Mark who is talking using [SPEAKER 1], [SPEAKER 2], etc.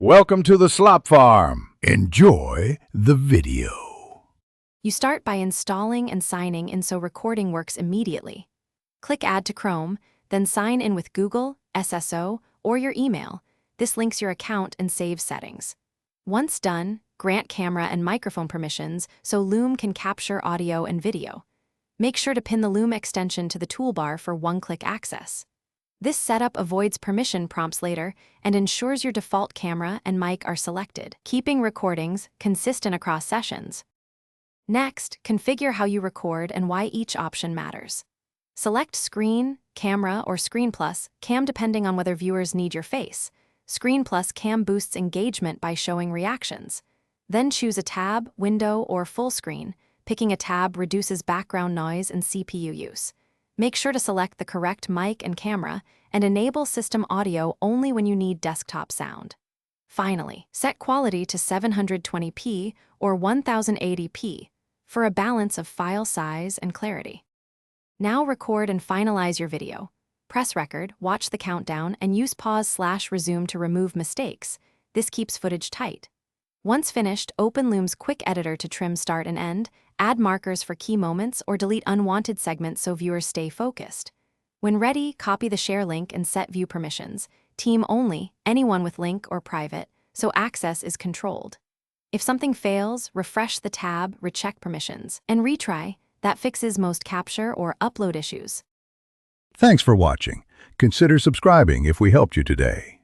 [SPEAKER 1] Welcome to the Slop Farm. Enjoy the video.
[SPEAKER 2] You start by installing and signing in so recording works immediately. Click Add to Chrome, then sign in with Google, SSO, or your email. This links your account and saves settings. Once done, grant camera and microphone permissions so Loom can capture audio and video. Make sure to pin the Loom extension to the toolbar for one-click access. This setup avoids permission prompts later and ensures your default camera and mic are selected, keeping recordings consistent across sessions. Next, configure how you record and why each option matters. Select Screen, Camera, or Screen Plus, Cam depending on whether viewers need your face. Screen Plus Cam boosts engagement by showing reactions. Then choose a tab, window, or full screen. Picking a tab reduces background noise and CPU use. Make sure to select the correct mic and camera and enable system audio only when you need desktop sound. Finally, set quality to 720p or 1080p for a balance of file size and clarity. Now record and finalize your video. Press record, watch the countdown, and use pause/resume to remove mistakes. This keeps footage tight. Once finished, open Loom's quick editor to trim start and end, add markers for key moments, or delete unwanted segments so viewers stay focused. When ready, copy the share link and set view permissions. Team only, anyone with link or private, so access is controlled. If something fails, refresh the tab, recheck permissions, and retry. That fixes most capture or upload issues.
[SPEAKER 1] Thanks for watching. Consider subscribing if we helped you today.